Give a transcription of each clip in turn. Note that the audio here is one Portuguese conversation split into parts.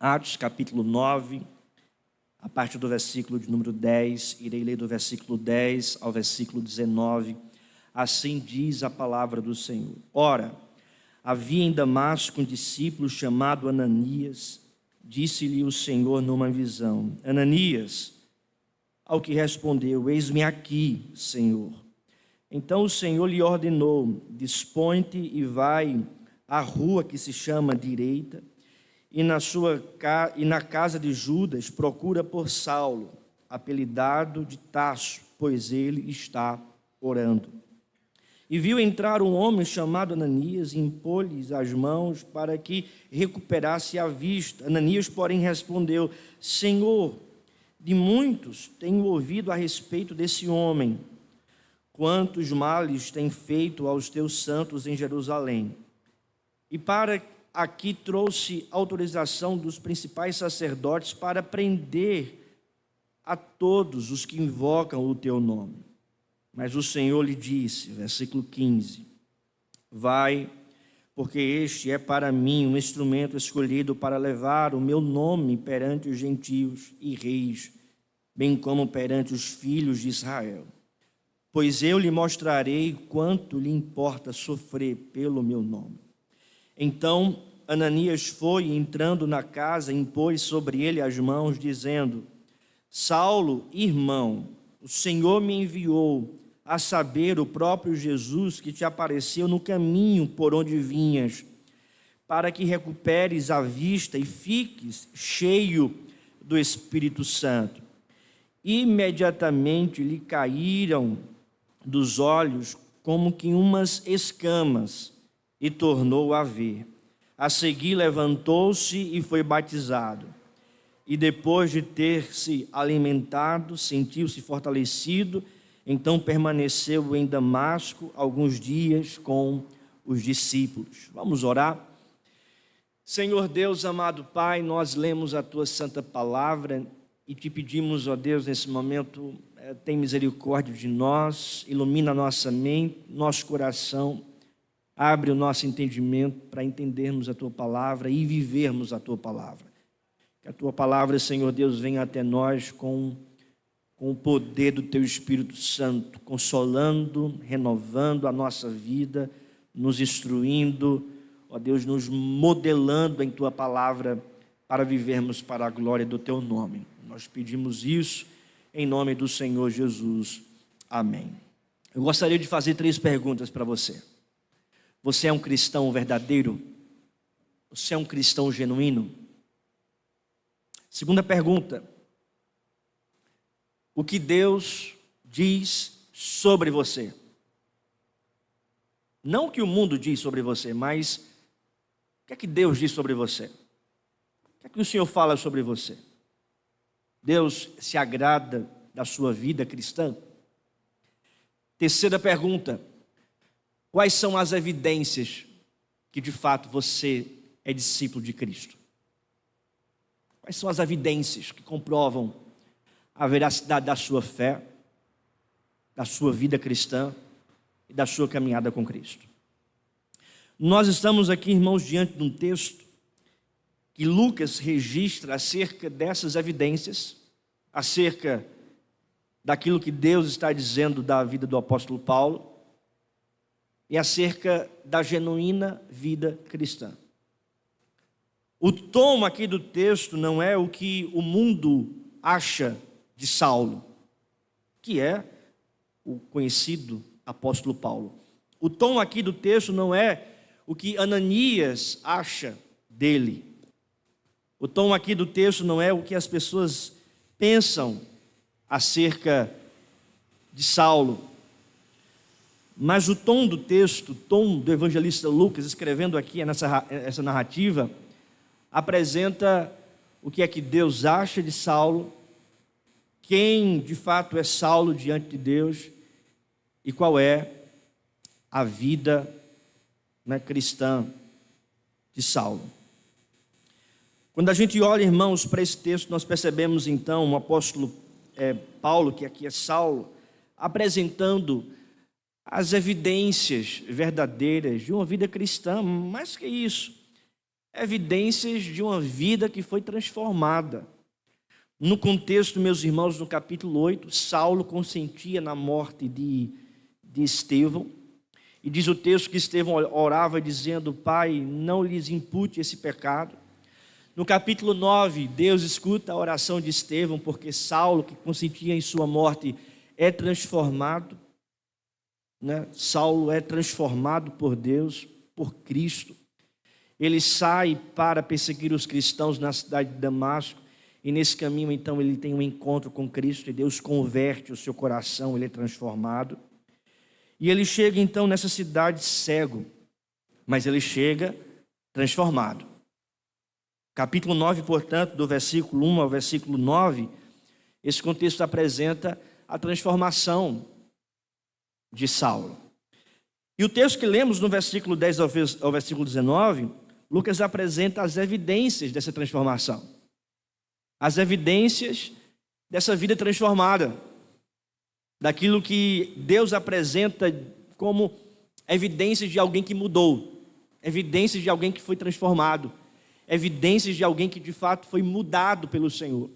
Atos capítulo 9, a partir do versículo de número 10, irei ler do versículo 10 ao versículo 19. Assim diz a palavra do Senhor. Ora, havia em Damasco um discípulo chamado Ananias. Disse-lhe o Senhor numa visão: Ananias. Ao que respondeu: Eis-me aqui, Senhor. Então o Senhor lhe ordenou: Dispõe-te e vai à rua que se chama Direita, e na casa de Judas procura por Saulo, apelidado de Tarso, pois ele está orando. E viu entrar um homem chamado Ananias e impôs-lhes as mãos para que recuperasse a vista. Ananias, porém, respondeu: Senhor, de muitos tenho ouvido a respeito desse homem, quantos males tem feito aos teus santos em Jerusalém. E para aqui trouxe autorização dos principais sacerdotes para prender a todos os que invocam o teu nome. Mas o Senhor lhe disse, versículo 15, vai, porque este é para mim um instrumento escolhido para levar o meu nome perante os gentios e reis, bem como perante os filhos de Israel. Pois eu lhe mostrarei quanto lhe importa sofrer pelo meu nome. Então Ananias foi, entrando na casa, impôs sobre ele as mãos, dizendo: Saulo, irmão, o Senhor me enviou, a saber, o próprio Jesus que te apareceu no caminho por onde vinhas, para que recuperes a vista e fiques cheio do Espírito Santo. Imediatamente lhe caíram dos olhos como que umas escamas, e tornou a ver. A seguir levantou-se e foi batizado. E depois de ter se alimentado, sentiu-se fortalecido. Então permaneceu em Damasco alguns dias com os discípulos. Vamos orar? Senhor Deus, amado Pai, nós lemos a Tua santa palavra e te pedimos, ó Deus, nesse momento, tem misericórdia de nós, ilumina a nossa mente, nosso coração, abre o nosso entendimento para entendermos a Tua palavra e vivermos a Tua palavra. Que a Tua palavra, Senhor Deus, venha até nós com o poder do Teu Espírito Santo, consolando, renovando a nossa vida, nos instruindo, ó Deus, nos modelando em Tua palavra para vivermos para a glória do Teu nome. Nós pedimos isso em nome do Senhor Jesus. Amém. Eu gostaria de fazer 3 perguntas para você. Você é um cristão verdadeiro? Você é um cristão genuíno? Segunda pergunta: o que Deus diz sobre você? Não o que o mundo diz sobre você, mas o que é que Deus diz sobre você? O que é que o Senhor fala sobre você? Deus se agrada da sua vida cristã? Terceira pergunta: quais são as evidências que de fato você é discípulo de Cristo? Quais são as evidências que comprovam a veracidade da sua fé, da sua vida cristã e da sua caminhada com Cristo? Nós estamos aqui, irmãos, diante de um texto que Lucas registra acerca dessas evidências, acerca daquilo que Deus está dizendo da vida do apóstolo Paulo e acerca da genuína vida cristã. O tom aqui do texto não é o que o mundo acha de Saulo, que é o conhecido apóstolo Paulo. O tom aqui do texto não é o que Ananias acha dele. O tom aqui do texto não é o que as pessoas pensam acerca de Saulo. Mas o tom do texto, o tom do evangelista Lucas, escrevendo aqui essa narrativa, apresenta o que é que Deus acha de Saulo, quem de fato é Saulo diante de Deus e qual é a vida cristã de Saulo. Quando a gente olha, irmãos, para esse texto, nós percebemos então o apóstolo Paulo, que aqui é Saulo, apresentando as evidências verdadeiras de uma vida cristã. Mais que isso, evidências de uma vida que foi transformada. No contexto, meus irmãos, no capítulo 8, Saulo consentia na morte de Estevão. E diz o texto que Estevão orava dizendo: Pai, não lhes impute esse pecado. No capítulo 9, Deus escuta a oração de Estevão, porque Saulo, que consentia em sua morte, é transformado. Saulo é transformado por Deus, por Cristo. Ele sai para perseguir os cristãos na cidade de Damasco. E nesse caminho, então, ele tem um encontro com Cristo. E Deus converte o seu coração, ele é transformado. E ele chega, então, nessa cidade cego. Mas ele chega transformado. Capítulo 9, portanto, do versículo 1 ao versículo 9, esse contexto apresenta a transformação de Saulo. E o texto que lemos no versículo 10 ao versículo 19, Lucas apresenta as evidências dessa transformação. As evidências dessa vida transformada. Daquilo que Deus apresenta como evidências de alguém que mudou. Evidências de alguém que foi transformado. Evidências de alguém que de fato foi mudado pelo Senhor.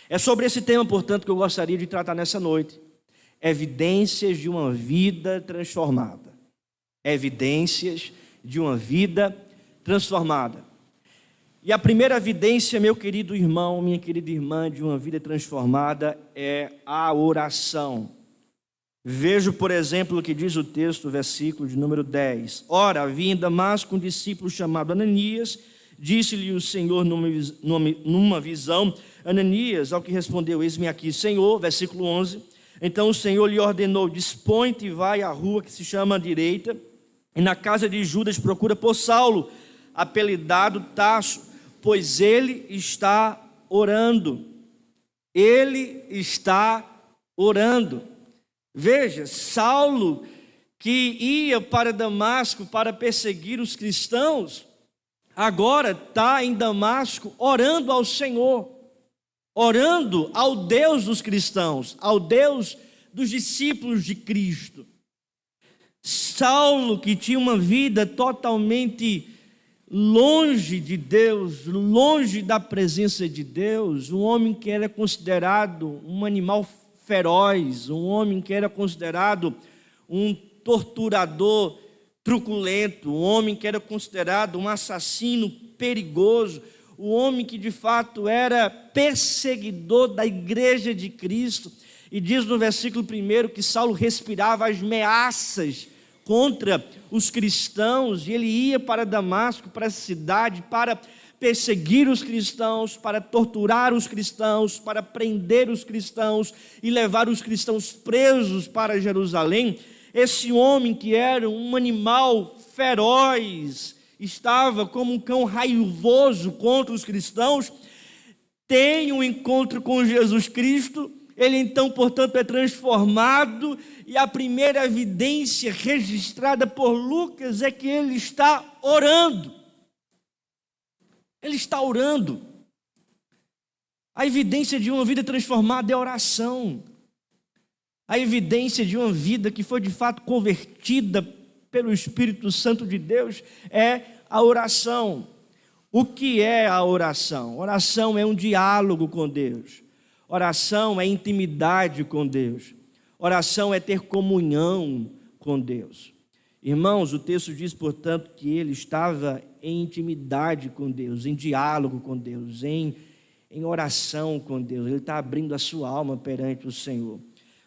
É sobre esse tema, portanto, que eu gostaria de tratar nessa noite. Evidências de uma vida transformada. Evidências de uma vida transformada. E a primeira evidência, meu querido irmão, minha querida irmã, de uma vida transformada é a oração. Vejo, por exemplo, o que diz o texto, versículo de número 10. Ora, havia em Damasco um discípulo chamado Ananias. Disse-lhe o Senhor numa visão: Ananias, ao que respondeu: eis-me aqui, Senhor. Versículo 11. Então o Senhor lhe ordenou: dispõe-te e vai à rua que se chama à direita, e na casa de Judas procura por Saulo, apelidado Tarso, pois ele está orando. Ele está orando. Veja, Saulo, que ia para Damasco para perseguir os cristãos, agora está em Damasco orando ao Senhor, orando ao Deus dos cristãos, ao Deus dos discípulos de Cristo. Saulo, que tinha uma vida totalmente longe de Deus, longe da presença de Deus, um homem que era considerado um animal feroz, um homem que era considerado um torturador truculento, um homem que era considerado um assassino perigoso, um homem que de fato era perseguidor da igreja de Cristo. E diz no versículo 1 que Saulo respirava as ameaças contra os cristãos, e ele ia para Damasco, para essa cidade, para perseguir os cristãos, para torturar os cristãos, para prender os cristãos e levar os cristãos presos para Jerusalém. Esse homem, que era um animal feroz, estava como um cão raivoso contra os cristãos, tem um encontro com Jesus Cristo. Ele então, portanto, é transformado, e a primeira evidência registrada por Lucas é que ele está orando. Ele está orando. A evidência de uma vida transformada é a oração. A evidência de uma vida que foi de fato convertida pelo Espírito Santo de Deus é a oração. O que é a oração? Oração é um diálogo com Deus. Oração é intimidade com Deus. Oração é ter comunhão com Deus. Irmãos, o texto diz, portanto, que ele estava em intimidade com Deus, em diálogo com Deus, em oração com Deus. Ele está abrindo a sua alma perante o Senhor.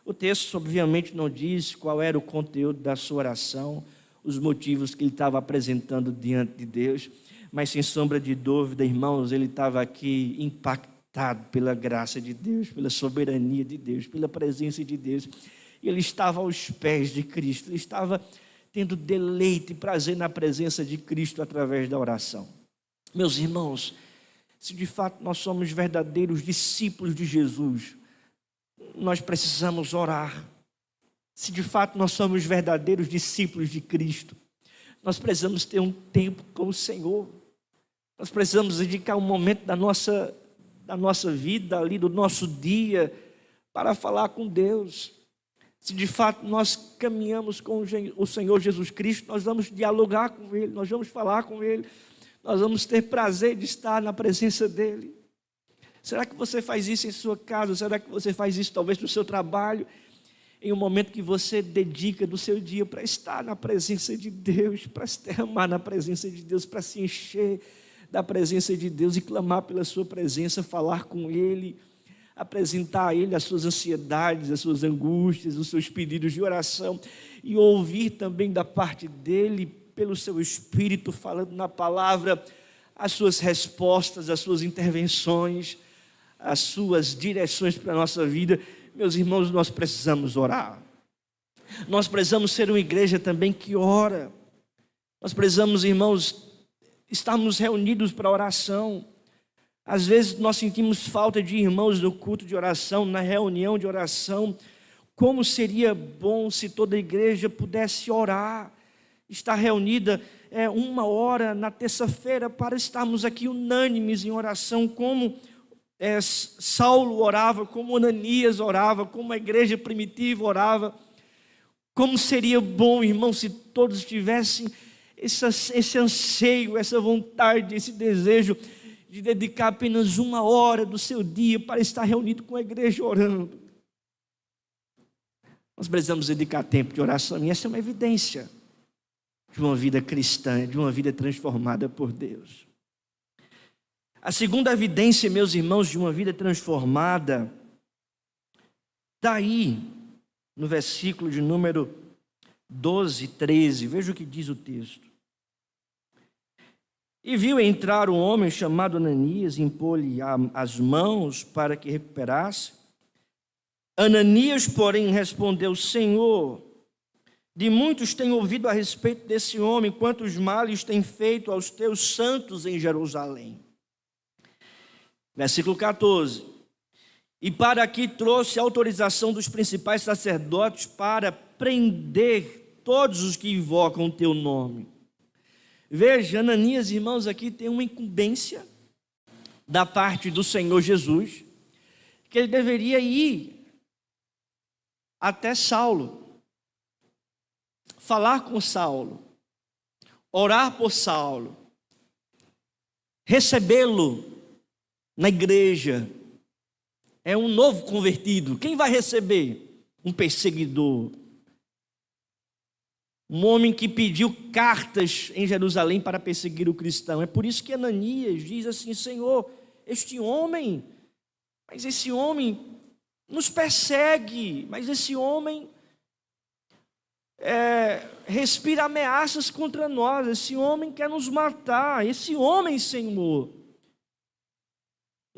O texto, obviamente, não diz qual era o conteúdo da sua oração, os motivos que ele estava apresentando diante de Deus, mas, sem sombra de dúvida, irmãos, ele estava aqui impactado pela graça de Deus, pela soberania de Deus, pela presença de Deus. E ele estava aos pés de Cristo, ele estava tendo deleite e prazer na presença de Cristo através da oração. Meus irmãos, se de fato nós somos verdadeiros discípulos de Jesus, nós precisamos orar. Se de fato nós somos verdadeiros discípulos de Cristo, nós precisamos ter um tempo com o Senhor. Nós precisamos dedicar um momento da nossa vida, ali do nosso dia, para falar com Deus. Se de fato nós caminhamos com o Senhor Jesus Cristo, nós vamos dialogar com Ele, nós vamos falar com Ele, nós vamos ter prazer de estar na presença dEle. Será que você faz isso em sua casa? Será que você faz isso talvez no seu trabalho? Em um momento que você dedica do seu dia para estar na presença de Deus, para se derramar na presença de Deus, para se encher da presença de Deus e clamar pela sua presença, falar com Ele, apresentar a Ele as suas ansiedades, as suas angústias, os seus pedidos de oração e ouvir também da parte dEle, pelo seu Espírito, falando na palavra, as suas respostas, as suas intervenções, as suas direções para a nossa vida. Meus irmãos, nós precisamos orar. Nós precisamos ser uma igreja também que ora. Nós precisamos, irmãos, estarmos reunidos para oração. Às vezes nós sentimos falta de irmãos no culto de oração, na reunião de oração. Como seria bom se toda a igreja pudesse orar, estar reunida 1 hora na terça-feira para estarmos aqui unânimes em oração, como Saulo orava, como Ananias orava, como a igreja primitiva orava. Como seria bom, irmão, se todos tivessem esse anseio, essa vontade, esse desejo de dedicar apenas 1 hora do seu dia para estar reunido com a igreja orando. Nós precisamos dedicar tempo de oração, e essa é uma evidência de uma vida cristã, de uma vida transformada por Deus. A segunda evidência, meus irmãos, de uma vida transformada, está aí no versículo de número 12, 13. Veja o que diz o texto. E viu entrar um homem chamado Ananias, impor-lhe as mãos para que recuperasse. Ananias, porém, respondeu: Senhor, de muitos tenho ouvido a respeito desse homem, quantos males tem feito aos teus santos em Jerusalém. Versículo 14. E para aqui trouxe a autorização dos principais sacerdotes para prender todos os que invocam o teu nome. Veja, Ananias, irmãos, aqui tem uma incumbência da parte do Senhor Jesus, que ele deveria ir até Saulo, falar com Saulo, orar por Saulo, recebê-lo na igreja. É um novo convertido. Quem vai receber? Um perseguidor. Um homem que pediu cartas em Jerusalém para perseguir o cristão. É por isso que Ananias diz assim: Senhor, esse homem nos persegue, mas esse homem respira ameaças contra nós, esse homem quer nos matar, esse homem, Senhor.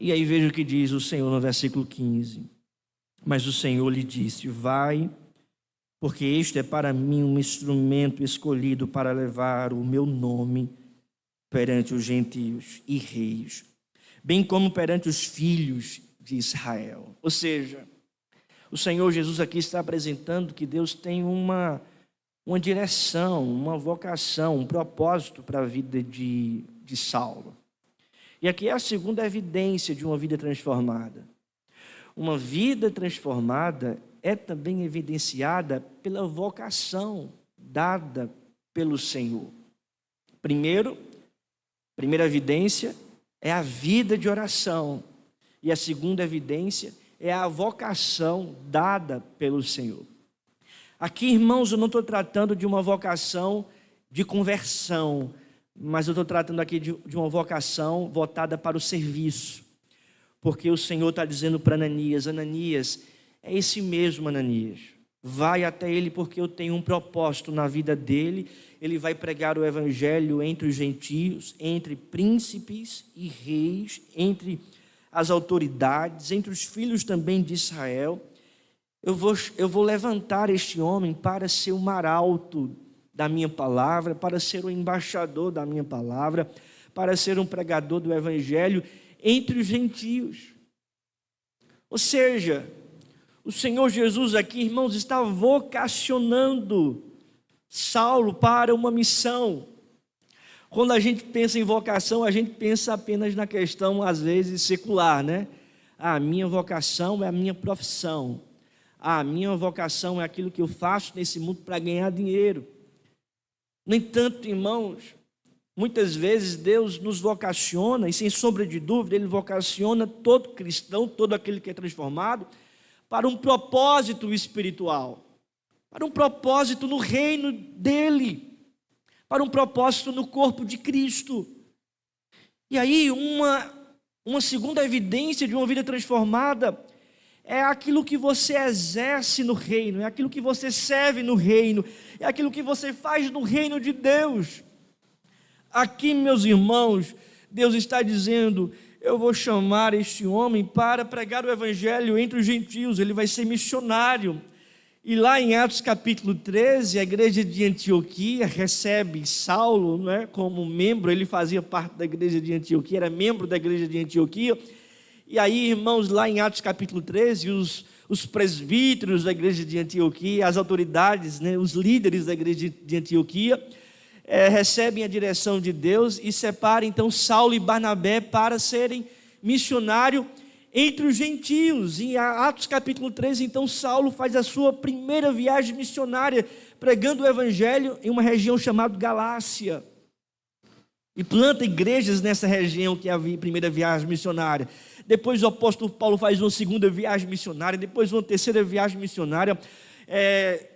E aí veja o que diz o Senhor no versículo 15. Mas o Senhor lhe disse: vai, porque este é para mim um instrumento escolhido para levar o meu nome perante os gentios e reis, bem como perante os filhos de Israel. Ou seja, o Senhor Jesus aqui está apresentando que Deus tem uma direção, uma vocação, um propósito para a vida de Saulo. E aqui é a segunda evidência de uma vida transformada. Uma vida transformada é também evidenciada pela vocação dada pelo Senhor. Primeira evidência é a vida de oração. E a segunda evidência é a vocação dada pelo Senhor. Aqui, irmãos, eu não estou tratando de uma vocação de conversão, mas eu estou tratando aqui de uma vocação voltada para o serviço. Porque o Senhor está dizendo para Ananias: Ananias, é esse mesmo Ananias. Vai até ele, porque eu tenho um propósito na vida dele. Ele vai pregar o evangelho entre os gentios, entre príncipes e reis, entre as autoridades, entre os filhos também de Israel. Eu vou levantar este homem para ser o arauto da minha palavra, para ser o embaixador da minha palavra, para ser um pregador do evangelho entre os gentios. Ou seja, o Senhor Jesus aqui, irmãos, está vocacionando Saulo para uma missão. Quando a gente pensa em vocação, a gente pensa apenas na questão, às vezes, secular, né? A minha vocação é a minha profissão. A minha vocação é aquilo que eu faço nesse mundo para ganhar dinheiro. No entanto, irmãos, Muitas vezes Deus nos vocaciona, e sem sombra de dúvida, Ele vocaciona todo cristão, todo aquele que é transformado, para um propósito espiritual, para um propósito no reino dEle, para um propósito no corpo de Cristo. E aí, uma segunda evidência de uma vida transformada é aquilo que você exerce no reino, é aquilo que você serve no reino, é aquilo que você faz no reino de Deus. Aqui, meus irmãos, Deus está dizendo: eu vou chamar este homem para pregar o evangelho entre os gentios, ele vai ser missionário. E lá em Atos capítulo 13, a igreja de Antioquia recebe Saulo, né, como membro. Ele fazia parte da igreja de Antioquia, era membro da igreja de Antioquia. E aí, irmãos, lá em Atos capítulo 13, os presbíteros da igreja de Antioquia, as autoridades, né, os líderes da igreja de Antioquia, recebem a direção de Deus e separam então Saulo e Barnabé para serem missionários entre os gentios. Em Atos capítulo 13, então Saulo faz a sua primeira viagem missionária, pregando o evangelho em uma região chamada Galácia, e planta igrejas nessa região, que é a primeira viagem missionária. Depois o apóstolo Paulo faz uma segunda viagem missionária, depois uma terceira viagem missionária.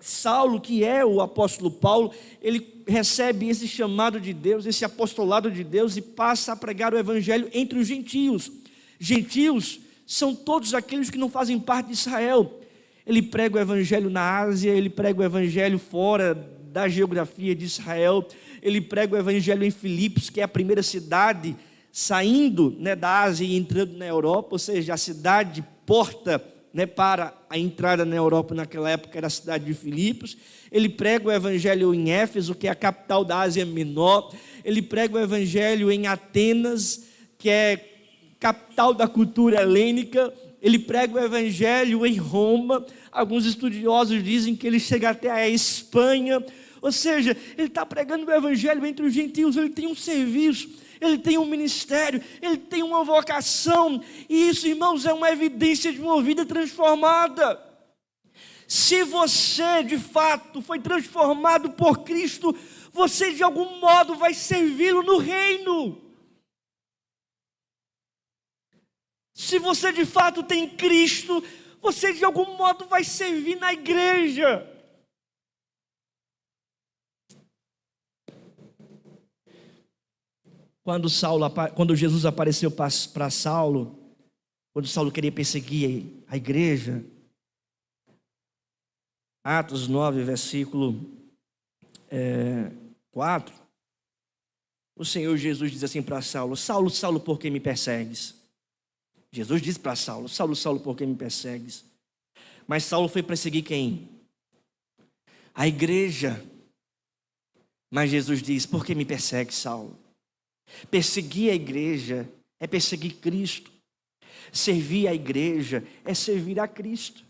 Saulo, que é o apóstolo Paulo, ele recebe esse chamado de Deus, esse apostolado de Deus, e passa a pregar o evangelho entre os gentios. Gentios são todos aqueles que não fazem parte de Israel. Ele prega o evangelho na Ásia, ele prega o evangelho fora da geografia de Israel, ele prega o evangelho em Filipos, que é a primeira cidade saindo, né, da Ásia e entrando na Europa, ou seja, a cidade porta, né, para a entrada na Europa naquela época era a cidade de Filipos. Ele prega o evangelho em Éfeso, que é a capital da Ásia Menor. Ele prega o evangelho em Atenas, que é capital da cultura helênica. Ele prega o evangelho em Roma. Alguns estudiosos dizem que ele chega até a Espanha. Ou seja, ele está pregando o evangelho entre os gentios. Ele tem um serviço, ele tem um ministério, ele tem uma vocação, e isso, irmãos, é uma evidência de uma vida transformada. Se você de fato foi transformado por Cristo, você de algum modo vai servi-lo no reino. Se você de fato tem Cristo, você de algum modo vai servir na igreja. Quando Jesus apareceu para Saulo, quando Saulo queria perseguir a igreja, Atos 9, versículo 4, o Senhor Jesus diz assim para Saulo: Saulo, Saulo, por que me persegues? Jesus disse para Saulo: Saulo, Saulo, por que me persegues? Mas Saulo foi perseguir quem? A igreja. Mas Jesus diz: por que me persegue, Saulo? Perseguir a igreja é perseguir Cristo. Servir a igreja é servir a Cristo.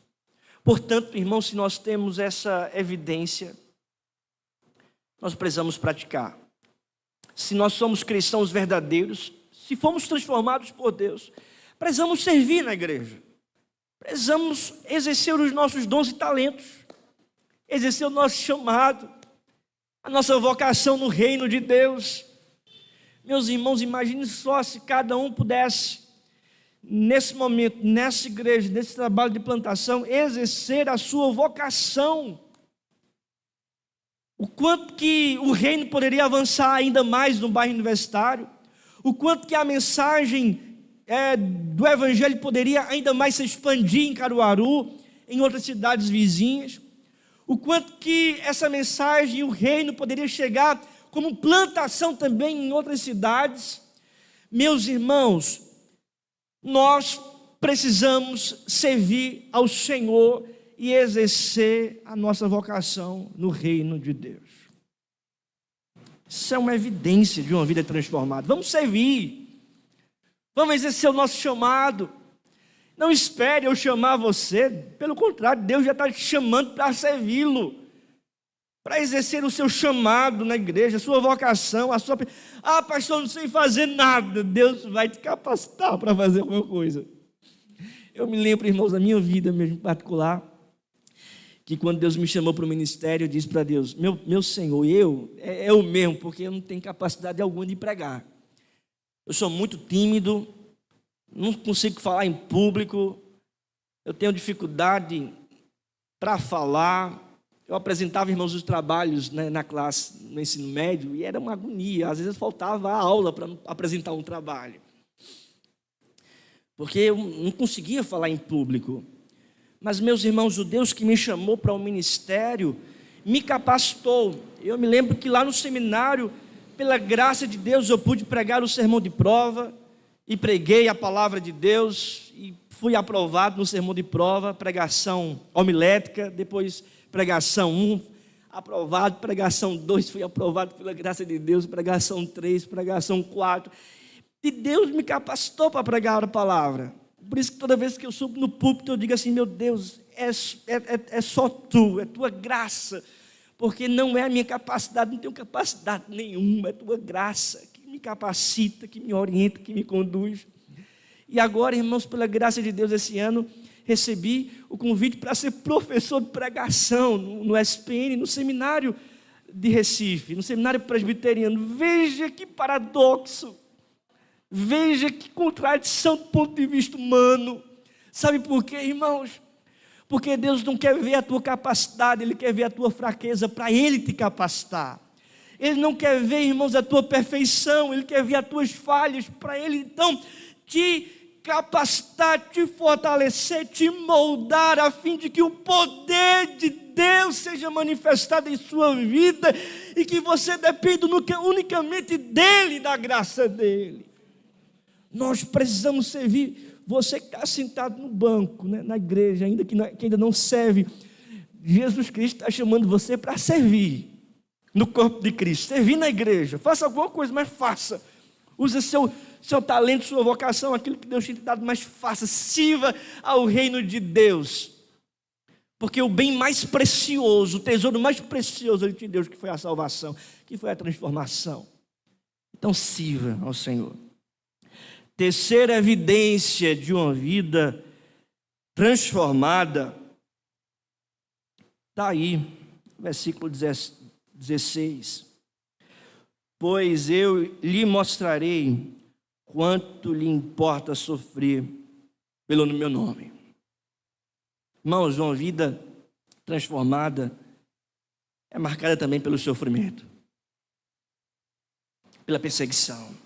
Portanto, irmãos, se nós temos essa evidência, nós precisamos praticar. Se nós somos cristãos verdadeiros, se fomos transformados por Deus, precisamos servir na igreja. Precisamos exercer os nossos dons e talentos, exercer o nosso chamado, a nossa vocação no reino de Deus. Meus irmãos, imagine só se cada um pudesse, nesse momento, nessa igreja, nesse trabalho de plantação, exercer a sua vocação. O quanto que o reino poderia avançar ainda mais no bairro universitário, o quanto que a mensagem do evangelho poderia ainda mais se expandir em Caruaru, em outras cidades vizinhas, o quanto que essa mensagem e o reino poderia chegar como plantação também em outras cidades. Meus irmãos, nós precisamos servir ao Senhor e exercer a nossa vocação no reino de Deus. Isso é uma evidência de uma vida transformada. Vamos servir, vamos exercer o nosso chamado. Não espere eu chamar você, pelo contrário, Deus já está te chamando para servi-lo, para exercer o seu chamado na igreja, a sua vocação, a sua... pastor, não sei fazer nada. Deus vai te capacitar para fazer alguma coisa. Eu me lembro, irmãos, da minha vida mesmo em particular, que quando Deus me chamou para o ministério, eu disse para Deus, meu Senhor, eu mesmo, porque eu não tenho capacidade alguma de pregar. Eu sou muito tímido, não consigo falar em público, eu tenho dificuldade para falar. Eu apresentava, irmãos, os trabalhos, né, na classe, no ensino médio, e era uma agonia. Às vezes faltava a aula para apresentar um trabalho, porque eu não conseguia falar em público. Mas, meus irmãos, o Deus que me chamou para o ministério me capacitou. Eu me lembro que lá no seminário, pela graça de Deus, eu pude pregar o sermão de prova, e preguei a palavra de Deus, e fui aprovado no sermão de prova, pregação homilética, depois pregação 1, aprovado, pregação 2, fui aprovado pela graça de Deus, pregação 3, pregação 4, e Deus me capacitou para pregar a palavra. Por isso que toda vez que eu subo no púlpito, eu digo assim, meu Deus, é só Tu, é Tua graça, porque não é a minha capacidade, não tenho capacidade nenhuma, é Tua graça que me capacita, que me orienta, que me conduz. E agora, irmãos, pela graça de Deus, esse ano, recebi o convite para ser professor de pregação no SPN, no seminário de Recife, no seminário presbiteriano. Veja que paradoxo, veja que contradição do ponto de vista humano. Sabe por quê, irmãos? Porque Deus não quer ver a tua capacidade, Ele quer ver a tua fraqueza para Ele te capacitar. Ele não quer ver, irmãos, a tua perfeição, Ele quer ver as tuas falhas para Ele, então, te capacitar, te fortalecer, te moldar, a fim de que o poder de Deus seja manifestado em sua vida e que você dependa unicamente dEle, da graça dEle. Nós precisamos servir. Você que está sentado no banco, né, na igreja, ainda que ainda não serve, Jesus Cristo está chamando você para servir no corpo de Cristo, servir na igreja. Faça alguma coisa, mas faça. Use seu talento, sua vocação, aquilo que Deus tem te dado, mas faça. Sirva ao reino de Deus. Porque o bem mais precioso, o tesouro mais precioso Ele te deu, que foi a salvação, que foi a transformação. Então sirva ao Senhor. Terceira evidência de uma vida transformada, está aí, versículo 16. Pois eu lhe mostrarei quanto lhe importa sofrer pelo meu nome. Irmãos, uma vida transformada é marcada também pelo sofrimento, pela perseguição.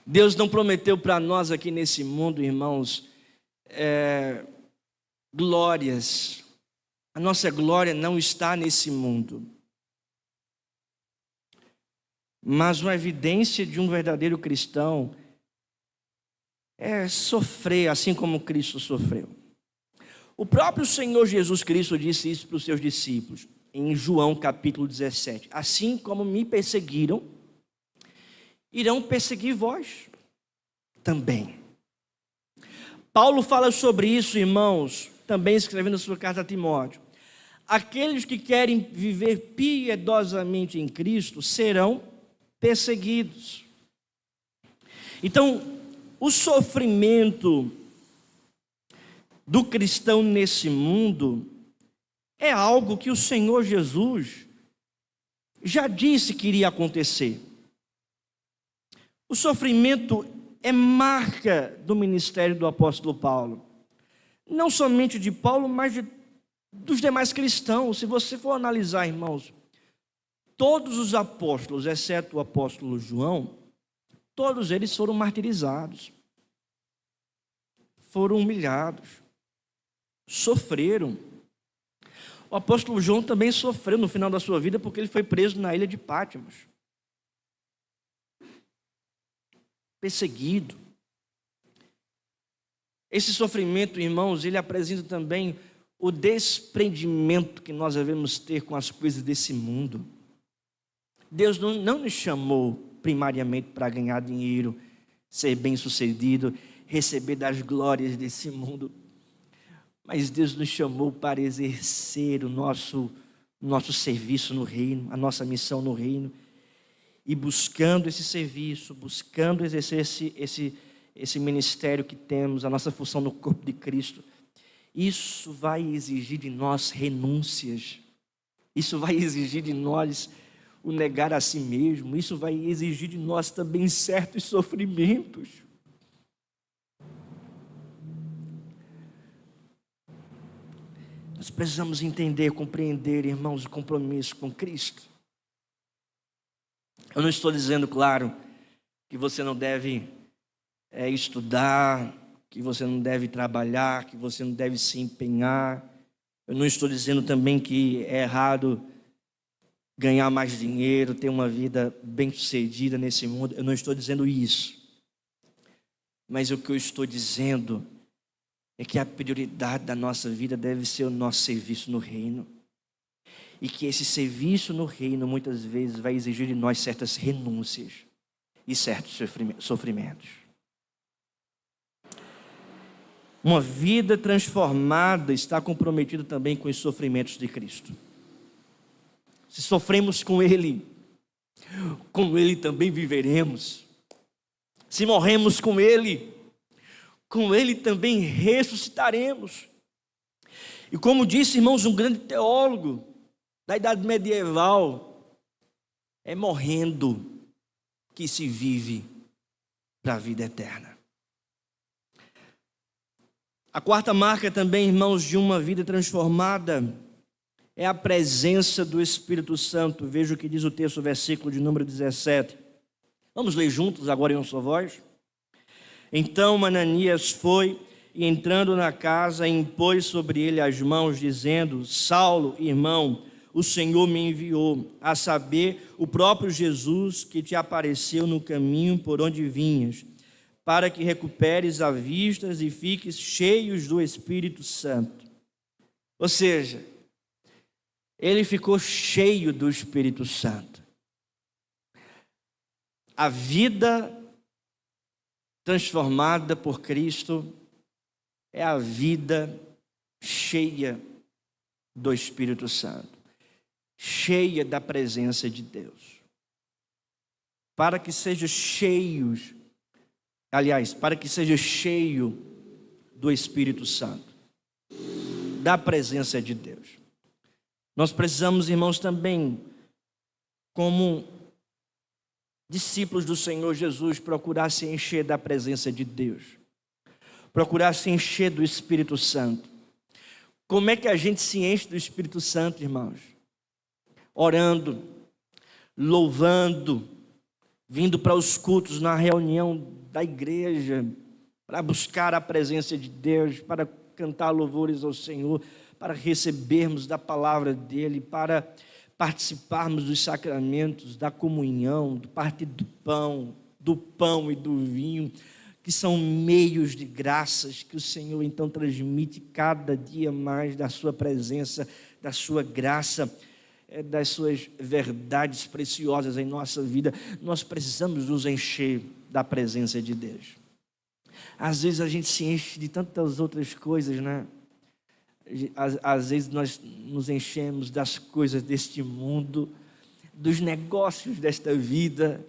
Deus não prometeu para nós aqui nesse mundo, irmãos, glórias. A nossa glória não está nesse mundo. Mas uma evidência de um verdadeiro cristão é sofrer assim como Cristo sofreu. O próprio Senhor Jesus Cristo disse isso para os seus discípulos, em João capítulo 17. Assim como me perseguiram, irão perseguir vós também. Paulo fala sobre isso, irmãos, também escrevendo a sua carta a Timóteo. Aqueles que querem viver piedosamente em Cristo serão perseguidos. Então, o sofrimento do cristão nesse mundo é algo que o Senhor Jesus já disse que iria acontecer. O sofrimento é marca do ministério do apóstolo Paulo. Não somente de Paulo, mas dos demais cristãos. Se você for analisar, irmãos, todos os apóstolos, exceto o apóstolo João, todos eles foram martirizados, foram humilhados, sofreram. O apóstolo João também sofreu no final da sua vida porque ele foi preso na ilha de Pátimos. Perseguido. Esse sofrimento, irmãos, ele apresenta também o desprendimento que nós devemos ter com as coisas desse mundo. Deus não nos chamou primariamente para ganhar dinheiro, ser bem-sucedido, receber das glórias desse mundo. Mas Deus nos chamou para exercer o nosso serviço no reino, a nossa missão no reino. E buscando esse serviço, buscando exercer esse ministério que temos, a nossa função no corpo de Cristo, Isso vai exigir de nós renúncias. Isso vai exigir de nós o negar a si mesmo. Isso vai exigir de nós também certos sofrimentos. Nós precisamos entender, compreender, irmãos, o compromisso com Cristo. Eu não estou dizendo, claro, que você não deve estudar, que você não deve trabalhar, que você não deve se empenhar. Eu não estou dizendo também que é errado ganhar mais dinheiro, ter uma vida bem-sucedida nesse mundo. Eu não estou dizendo isso. Mas o que eu estou dizendo é que a prioridade da nossa vida deve ser o nosso serviço no reino. E que esse serviço no reino muitas vezes vai exigir de nós certas renúncias e certos sofrimentos. Uma vida transformada está comprometida também com os sofrimentos de Cristo. Se sofremos com Ele também viveremos. Se morremos com Ele também ressuscitaremos. E como disse, irmãos, um grande teólogo da idade medieval, é morrendo que se vive para a vida eterna. A quarta marca também, irmãos, de uma vida transformada é a presença do Espírito Santo. Veja o que diz o texto, versículo de número 17. Vamos ler juntos agora em uma só voz? Então Ananias foi e, entrando na casa, impôs sobre ele as mãos, dizendo: Saulo, irmão, o Senhor me enviou, a saber, o próprio Jesus que te apareceu no caminho por onde vinhas, para que recuperes a vista e fiques cheios do Espírito Santo. Ou seja, ele ficou cheio do Espírito Santo. A vida transformada por Cristo é a vida cheia do Espírito Santo, cheia da presença de Deus. Para que seja cheios, para que seja cheio do Espírito Santo, da presença de Deus. Nós precisamos, irmãos, também, como discípulos do Senhor Jesus, procurar se encher da presença de Deus, procurar se encher do Espírito Santo. Como é que a gente se enche do Espírito Santo, irmãos? Orando, louvando, vindo para os cultos, na reunião da igreja, para buscar a presença de Deus, para cantar louvores ao Senhor, para recebermos da palavra dEle, para participarmos dos sacramentos, da comunhão, do partir do pão e do vinho, que são meios de graças que o Senhor então transmite cada dia mais da sua presença, da sua graça, das suas verdades preciosas em nossa vida. Nós precisamos nos encher da presença de Deus. Às vezes a gente se enche de tantas outras coisas, né? Às vezes nós nos enchemos das coisas deste mundo, dos negócios desta vida.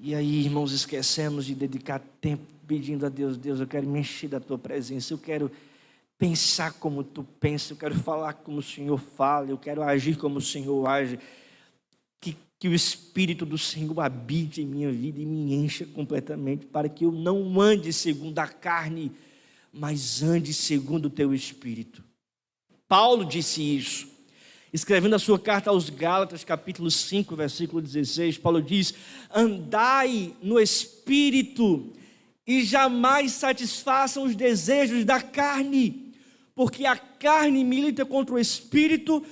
E aí, irmãos, esquecemos de dedicar tempo pedindo a Deus: Deus, eu quero me encher da Tua presença, eu quero pensar como Tu pensas, eu quero falar como o Senhor fala, eu quero agir como o Senhor age. Que o Espírito do Senhor habite em minha vida e me encha completamente, para que eu não ande segundo a carne, mas ande segundo o Teu Espírito. Paulo disse isso, escrevendo a sua carta aos Gálatas, capítulo 5, versículo 16, Paulo diz: andai no Espírito e jamais satisfaçam os desejos da carne, porque a carne milita contra o Espírito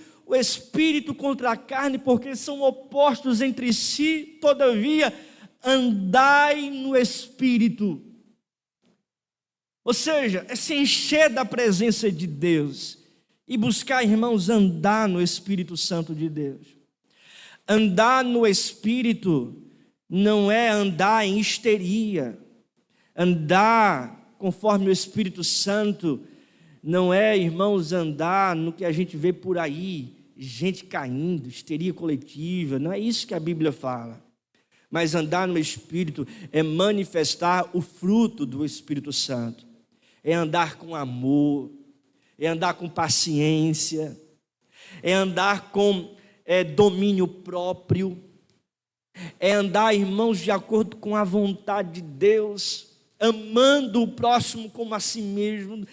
contra a carne, porque são opostos entre si. Todavia, andai no Espírito. Ou seja, é se encher da presença de Deus e buscar, irmãos, andar no Espírito Santo de Deus. Andar no Espírito não é andar em histeria. Andar conforme o Espírito Santo não é, irmãos, andar no que a gente vê por aí, gente caindo, histeria coletiva. Não é isso que a Bíblia fala. Mas andar no Espírito é manifestar o fruto do Espírito Santo. É andar com amor, é andar com paciência, é andar com domínio próprio, é andar, irmãos, de acordo com a vontade de Deus, amando o próximo como a si mesmo,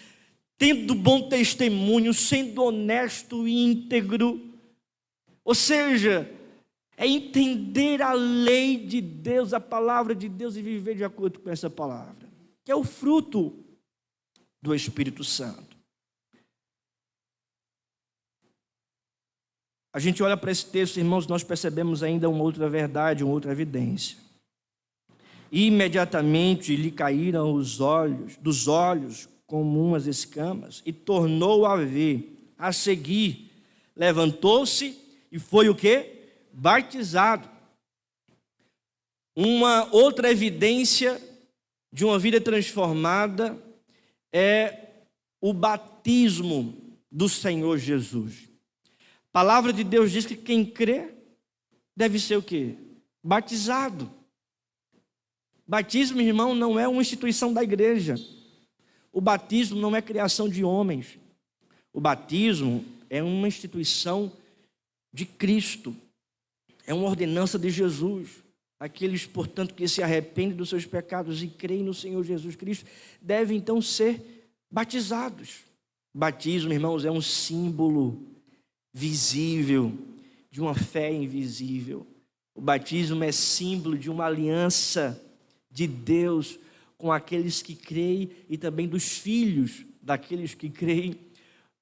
tendo bom testemunho, sendo honesto e íntegro. Ou seja, é entender a lei de Deus, a palavra de Deus e viver de acordo com essa palavra, que é o fruto do Espírito Santo. A gente olha para esse texto, irmãos, nós percebemos ainda uma outra verdade, uma outra evidência. Imediatamente lhe caíram os olhos, dos olhos como umas escamas, e tornou a ver. A seguir, levantou-se e foi o quê? Batizado. Uma outra evidência de uma vida transformada é o batismo do Senhor Jesus. A palavra de Deus diz que quem crê deve ser o quê? Batizado. Batismo, irmão, não é uma instituição da igreja. O batismo não é criação de homens. O batismo é uma instituição de Cristo. É uma ordenança de Jesus. Aqueles, portanto, que se arrependem dos seus pecados e creem no Senhor Jesus Cristo, devem então ser batizados. Batismo, irmãos, é um símbolo visível de uma fé invisível. O batismo é símbolo de uma aliança de Deus com aqueles que creem e também dos filhos daqueles que creem,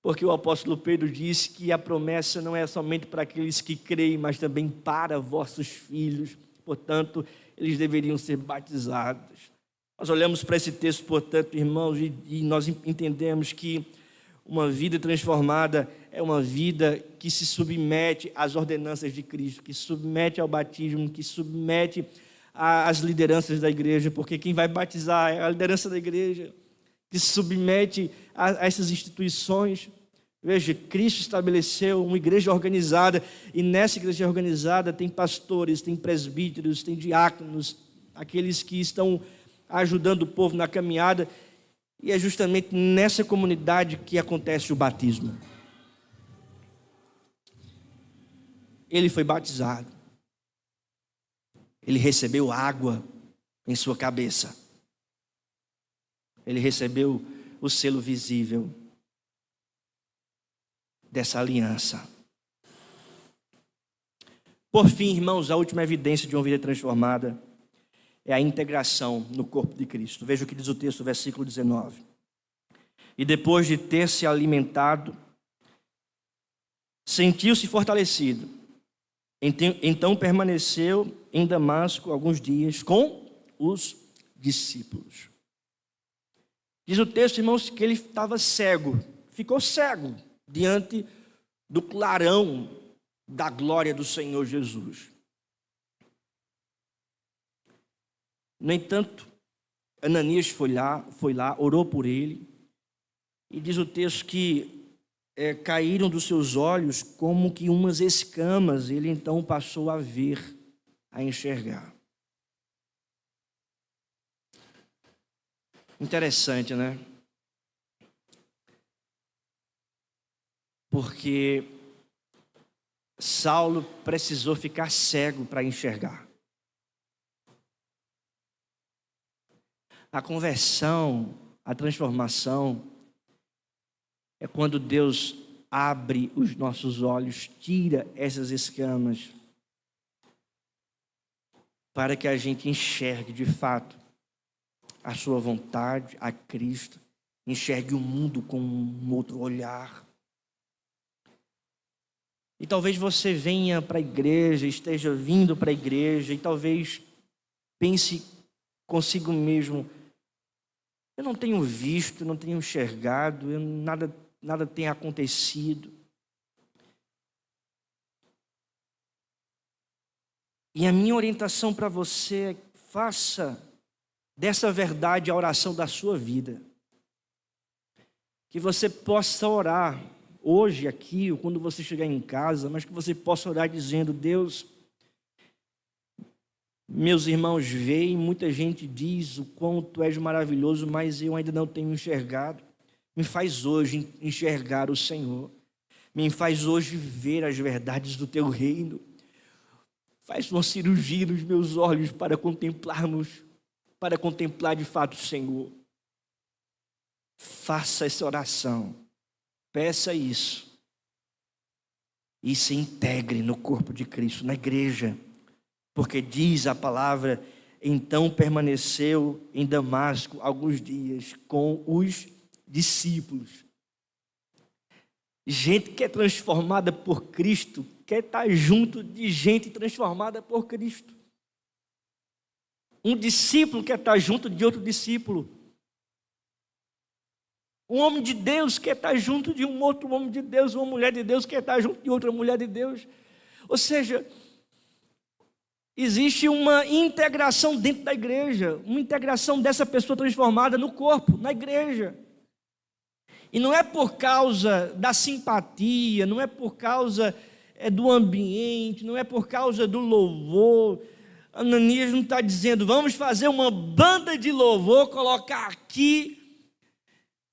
porque o apóstolo Pedro disse que a promessa não é somente para aqueles que creem, mas também para vossos filhos. Portanto, eles deveriam ser batizados. Nós olhamos para esse texto, portanto, irmãos, e nós entendemos que uma vida transformada é uma vida que se submete às ordenanças de Cristo, que se submete ao batismo, que se submete às lideranças da igreja, porque quem vai batizar é a liderança da igreja, que se submete a essas instituições. Veja, Cristo estabeleceu uma igreja organizada, e nessa igreja organizada tem pastores, tem presbíteros, tem diáconos, aqueles que estão ajudando o povo na caminhada, e é justamente nessa comunidade que acontece o batismo. Ele foi batizado, ele recebeu água em sua cabeça, ele recebeu o selo visível dessa aliança. Por fim, irmãos, a última evidência de uma vida transformada é a integração no corpo de Cristo. Veja o que diz o texto, versículo 19. E depois de ter se alimentado, sentiu-se fortalecido. Então permaneceu em Damasco alguns dias com os discípulos. Diz o texto, irmãos, que ele estava cego, ficou cego diante do clarão da glória do Senhor Jesus. No entanto, Ananias foi lá, orou por ele, e diz o texto que caíram dos seus olhos como que umas escamas. Ele então passou a ver, a enxergar. Interessante, né? Porque Saulo precisou ficar cego para enxergar. A conversão, a transformação, é quando Deus abre os nossos olhos, tira essas escamas, para que a gente enxergue de fato a sua vontade, a Cristo, enxergue o mundo com um outro olhar. E talvez você venha para a igreja, esteja vindo para a igreja, e talvez pense consigo mesmo: eu não tenho visto, não tenho enxergado, nada tem acontecido. E a minha orientação para você é: faça dessa verdade a oração da sua vida. Que você possa orar hoje aqui, ou quando você chegar em casa, mas que você possa orar dizendo: Deus, Meus irmãos veem, muita gente diz o quão tu és maravilhoso, mas eu ainda não tenho enxergado. Me faz hoje enxergar o Senhor. Me faz hoje ver as verdades do teu reino. Faz uma cirurgia nos meus olhos para contemplar de fato o Senhor. Faça essa oração. Peça isso. E se integre no corpo de Cristo, na igreja. Porque diz a palavra, então permaneceu em Damasco alguns dias com os discípulos. Gente que é transformada por Cristo, quer estar junto de gente transformada por Cristo. Um discípulo quer estar junto de outro discípulo. Um homem de Deus quer estar junto de um outro homem de Deus. Uma mulher de Deus quer estar junto de outra mulher de Deus. Ou seja, existe uma integração dentro da igreja. Uma integração dessa pessoa transformada no corpo, na igreja. E não é por causa da simpatia, não é por causa do ambiente, não é por causa do louvor. Ananias não está dizendo, vamos fazer uma banda de louvor, colocar aqui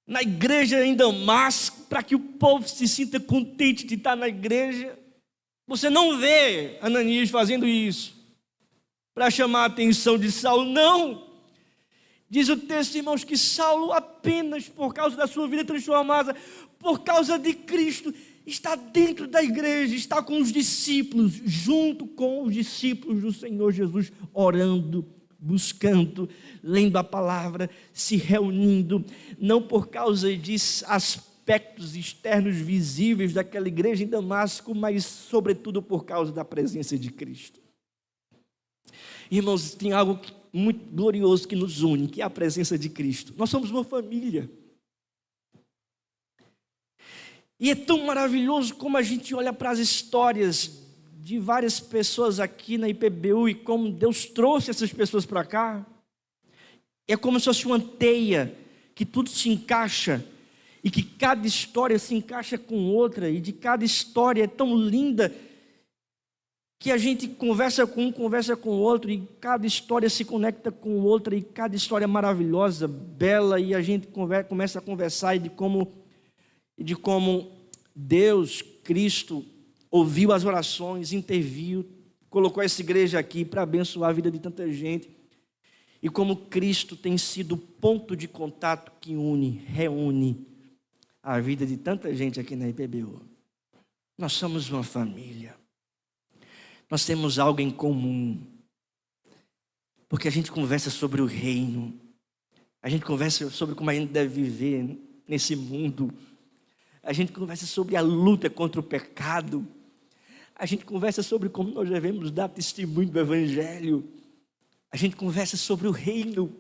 na igreja em Damasco, para que o povo se sinta contente de estar na igreja. Você não vê Ananias fazendo isso para chamar a atenção de Saulo, não. Diz o texto, irmãos, que Saulo apenas por causa da sua vida transformada, por causa de Cristo, está dentro da igreja, está com os discípulos, junto com os discípulos do Senhor Jesus, orando, buscando, lendo a palavra, se reunindo, não por causa de aspectos externos visíveis daquela igreja em Damasco, mas sobretudo por causa da presença de Cristo. Irmãos, tem algo muito glorioso que nos une, que é a presença de Cristo. Nós somos uma família. E é tão maravilhoso como a gente olha para as histórias de várias pessoas aqui na IPBU e como Deus trouxe essas pessoas para cá. É como se fosse uma teia, que tudo se encaixa, e que cada história se encaixa com outra, e de cada história é tão linda, que a gente conversa com um, conversa com o outro, e cada história se conecta com outra, e cada história é maravilhosa, bela, e a gente começa a conversar de como Deus, Cristo, ouviu as orações, interviu, colocou essa igreja aqui para abençoar a vida de tanta gente, e como Cristo tem sido o ponto de contato que reúne a vida de tanta gente aqui na IPBU. Nós somos uma família. Nós temos algo em comum, porque a gente conversa sobre o reino, a gente conversa sobre como a gente deve viver nesse mundo, a gente conversa sobre a luta contra o pecado, a gente conversa sobre como nós devemos dar testemunho do Evangelho, a gente conversa sobre o reino.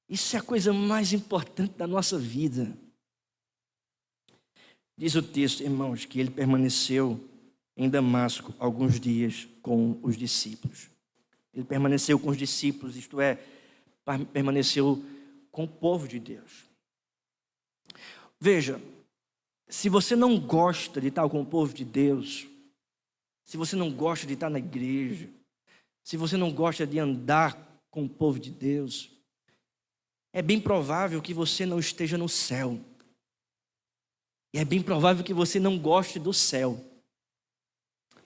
Isso é a coisa mais importante da nossa vida. Diz o texto, irmãos, que ele permaneceu em Damasco alguns dias com os discípulos. Ele permaneceu com os discípulos, isto é, permaneceu com o povo de Deus. Veja, se você não gosta de estar com o povo de Deus, se você não gosta de estar na igreja, se você não gosta de andar com o povo de Deus, é bem provável que você não esteja no céu. E é bem provável que você não goste do céu.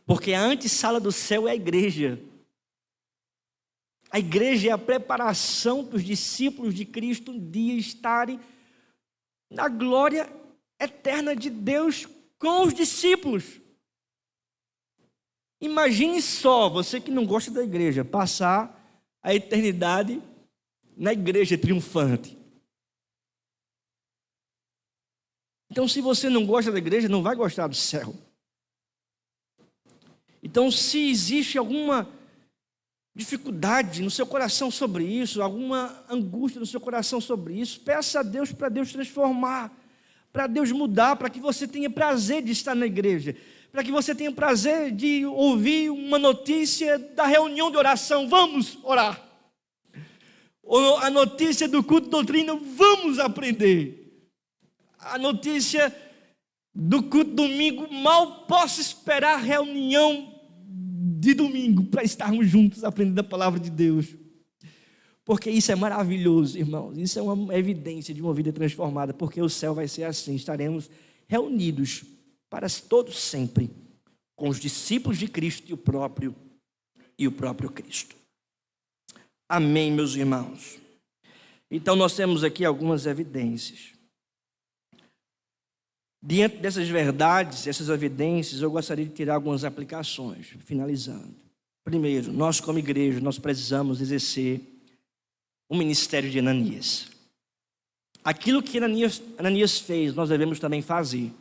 Porque a antessala do céu é a igreja. A igreja é a preparação dos discípulos de Cristo um dia estarem na glória eterna de Deus com os discípulos. Imagine só, você que não gosta da igreja, passar a eternidade na igreja triunfante. Então, se você não gosta da igreja, não vai gostar do céu. Então, se existe alguma dificuldade no seu coração sobre isso, alguma angústia no seu coração sobre isso, peça a Deus para Deus transformar, para Deus mudar, para que você tenha prazer de estar na igreja, para que você tenha prazer de ouvir uma notícia da reunião de oração, vamos orar. Ou a notícia do culto de doutrina, vamos aprender. A notícia do culto domingo, mal posso esperar a reunião de domingo para estarmos juntos aprendendo a palavra de Deus. Porque isso é maravilhoso, irmãos. Isso é uma evidência de uma vida transformada, porque o céu vai ser assim. Estaremos reunidos para todos sempre com os discípulos de Cristo e o próprio Cristo. Amém, meus irmãos. Então nós temos aqui algumas evidências. Diante dessas verdades, essas evidências, eu gostaria de tirar algumas aplicações, finalizando. Primeiro, nós como igreja, nós precisamos exercer o ministério de Ananias. Aquilo que Ananias fez, nós devemos também fazer.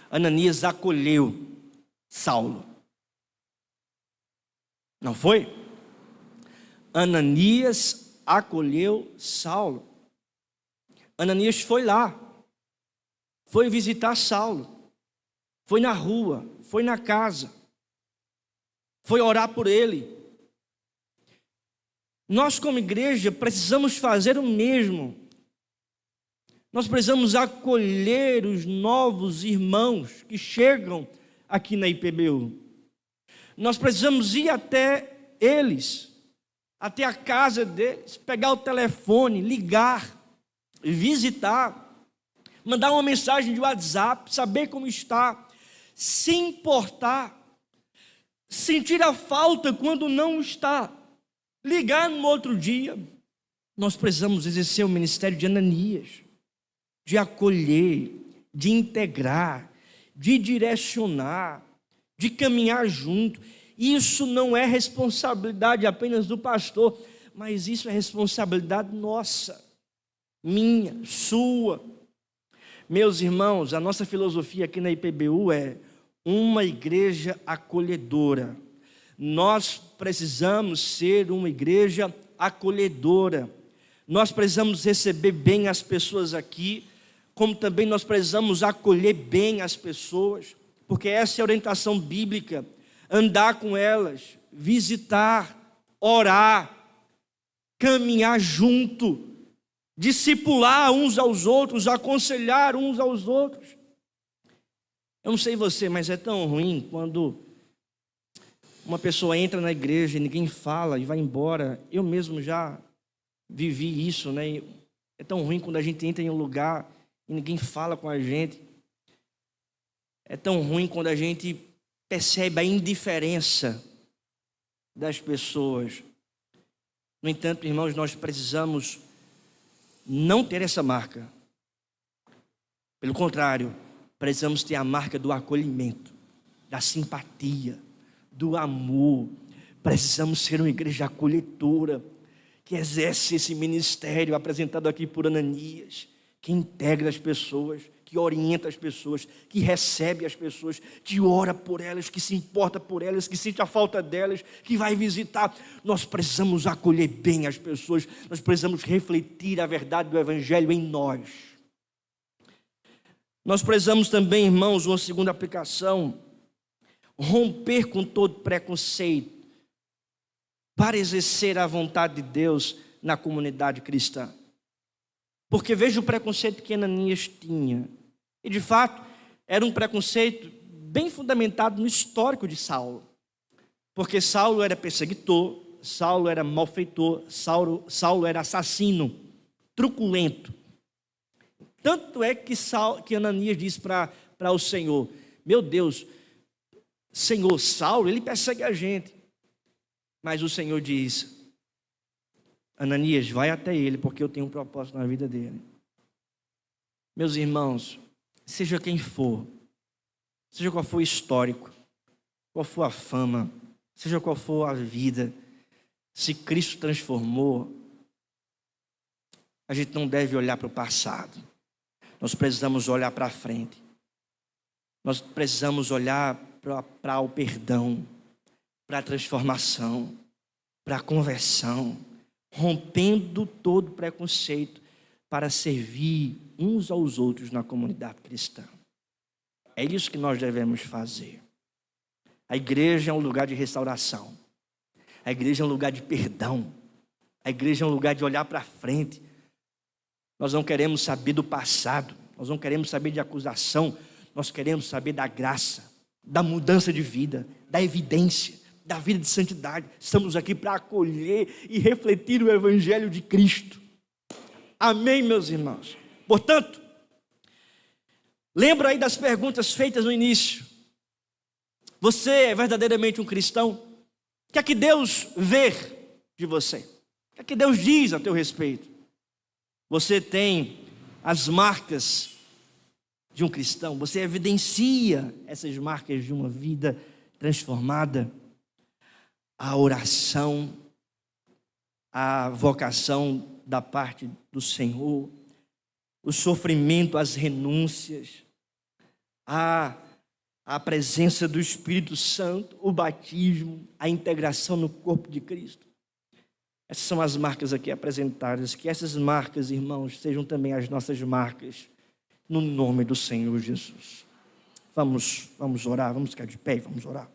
Ananias acolheu Saulo. Não foi? Ananias acolheu Saulo. Ananias foi lá. Foi visitar Saulo. Foi na rua. Foi na casa. Foi orar por ele. Nós, como igreja, precisamos fazer o mesmo. Nós precisamos acolher os novos irmãos que chegam aqui na IPBU. Nós precisamos ir até eles, até a casa deles, pegar o telefone, ligar, visitar, mandar uma mensagem de WhatsApp, saber como está, se importar, sentir a falta quando não está, ligar no outro dia. Nós precisamos exercer o ministério de Ananias, de acolher, de integrar, de direcionar, de caminhar junto. Isso não é responsabilidade apenas do pastor, mas isso é responsabilidade nossa, minha, sua. Meus irmãos, a nossa filosofia aqui na IPBU é uma igreja acolhedora. Nós precisamos ser uma igreja acolhedora. Nós precisamos receber bem as pessoas aqui, como também nós precisamos acolher bem as pessoas, porque essa é a orientação bíblica. Andar com elas, visitar, orar, caminhar junto, discipular uns aos outros, aconselhar uns aos outros. Eu não sei você, mas é tão ruim quando uma pessoa entra na igreja e ninguém fala e vai embora. Eu mesmo já vivi isso, né? É tão ruim quando a gente entra em um lugar e ninguém fala com a gente. É tão ruim quando a gente percebe a indiferença das pessoas. No entanto, irmãos, nós precisamos não ter essa marca. Pelo contrário, precisamos ter a marca do acolhimento, da simpatia, do amor. Precisamos ser uma igreja acolhedora, que exerce esse ministério apresentado aqui por Ananias, que integra as pessoas, que orienta as pessoas, que recebe as pessoas, que ora por elas, que se importa por elas, que sente a falta delas, que vai visitar. Nós precisamos acolher bem as pessoas, nós precisamos refletir a verdade do Evangelho em nós. Nós precisamos também, irmãos, uma segunda aplicação, romper com todo preconceito para exercer a vontade de Deus na comunidade cristã. Porque veja o preconceito que Ananias tinha. E de fato, era um preconceito bem fundamentado no histórico de Saulo. Porque Saulo era perseguidor, Saulo era malfeitor, Saulo era assassino, truculento. Tanto é que Ananias disse para o Senhor: meu Deus, Senhor, Saulo, ele persegue a gente. Mas o Senhor diz: Ananias, vai até ele, porque eu tenho um propósito na vida dele. Meus irmãos, seja quem for, seja qual for o histórico, qual for a fama, seja qual for a vida, se Cristo transformou, a gente não deve olhar para o passado. Nós precisamos olhar para frente. Nós precisamos olhar para o perdão, para a transformação, para a conversão, rompendo todo preconceito para servir uns aos outros na comunidade cristã. É isso que nós devemos fazer. A igreja é um lugar de restauração. A igreja é um lugar de perdão. A igreja é um lugar de olhar para frente. Nós não queremos saber do passado. Nós não queremos saber de acusação. Nós queremos saber da graça, da mudança de vida, da evidência, da vida de santidade. Estamos aqui para acolher e refletir o Evangelho de Cristo. Amém, meus irmãos? Portanto, lembra aí das perguntas feitas no início. Você é verdadeiramente um cristão? O que é que Deus vê de você? O que é que Deus diz a teu respeito? Você tem as marcas de um cristão? Você evidencia essas marcas de uma vida transformada? A oração, a vocação da parte do Senhor, o sofrimento, as renúncias, a presença do Espírito Santo, o batismo, a integração no corpo de Cristo. Essas são as marcas aqui apresentadas. Que essas marcas, irmãos, sejam também as nossas marcas, no nome do Senhor Jesus. Vamos orar, vamos ficar de pé e vamos orar.